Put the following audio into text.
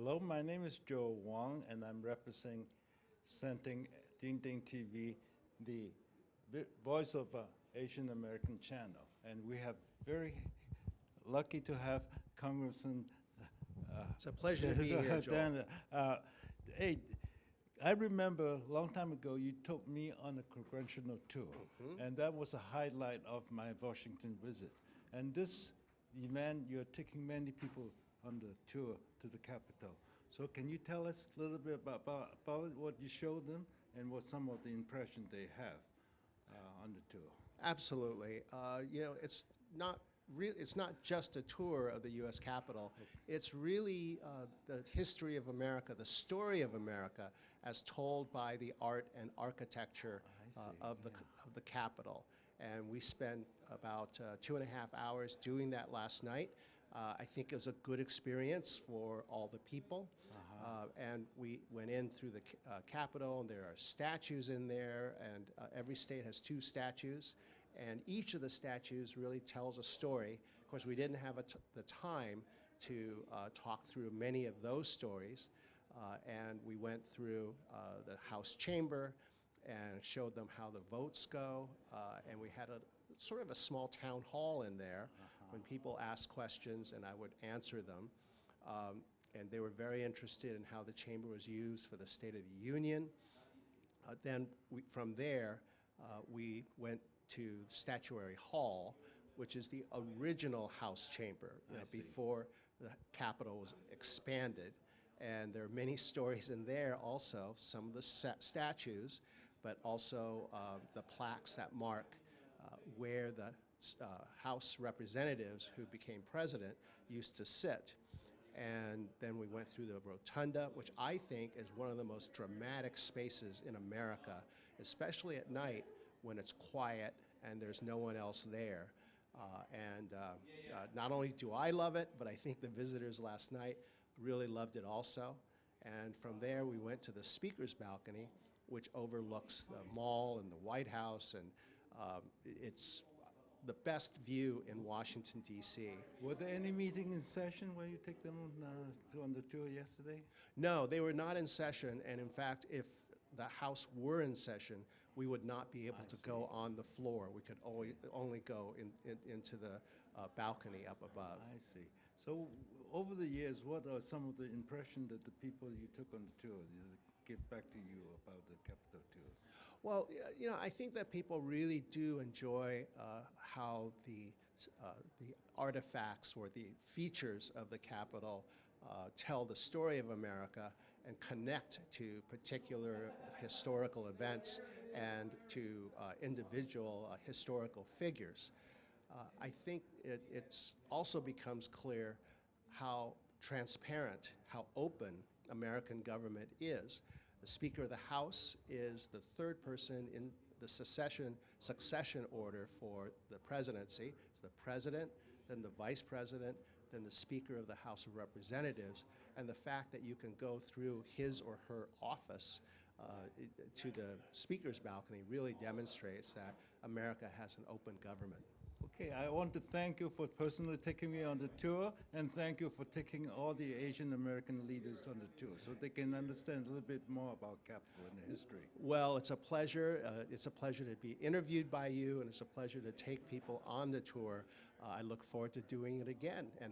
Hello, my name is Joe Wong, and I'm representing Ding Ding TV, the voice of Asian American channel. And we have very lucky to have Congressman It's a pleasure to be here, Joel. Dan. Hey, I remember a long time ago you took me on a congressional tour, and that was a highlight of my Washington visit. And this event, you're taking many people on the tour to the Capitol. So can you tell us a little bit about what you showed them and what some of the impression they have on the tour? Absolutely. It's not just a tour of the U.S. Capitol. It's really the history of America, the story of America, as told by the art and architecture of the Capitol. And we spent about 2.5 hours doing that last night. I think it was a good experience for all the people. And we went in through the Capitol, and there are statues in there, and every state has 2 statues. And each of the statues really tells a story. Of course, we didn't have the time to talk through many of those stories. And we went through the House chamber and showed them how the votes go. And we had sort of a small town hall in there when people asked questions, and I would answer them. And they were very interested in how the chamber was used for the State of the Union. Then from there, we went to Statuary Hall, which is the original House chamber, before the Capitol was expanded. And there are many stories in there also, some of the statues, but also the plaques that mark where the House representatives who became president used to sit. And then we went through the rotunda, which I think is one of the most dramatic spaces in America, especially at night when it's quiet and there's no one else there. Not only do I love it, but I think the visitors last night really loved it also. And from there, we went to the Speaker's balcony, which overlooks the mall and the White House, and it's the best view in Washington, D.C. Were there any meeting in session where you take them on the tour yesterday? No, they were not in session, and in fact, if the House were in session, we would not be able to go on the floor. We could only go into the balcony up above. I see. So over the years, what are some of the impressions that the people you took on the tour give back to you about the Capitol tour? Well, I think that people really do enjoy how the artifacts or the features of the Capitol tell the story of America and connect to particular historical events and to individual historical figures. I think it's also becomes clear how transparent, how open American government is. The Speaker of the House is the 3rd person in the succession order for the presidency. It's the President, then the Vice President, then the Speaker of the House of Representatives. And the fact that you can go through his or her office to the Speaker's balcony really demonstrates that America has an open government. Okay, I want to thank you for personally taking me on the tour, and thank you for taking all the Asian American leaders on the tour so they can understand a little bit more about Capitol and the history. Well, it's a pleasure. It's a pleasure to be interviewed by you, and it's a pleasure to take people on the tour. I look forward to doing it again. And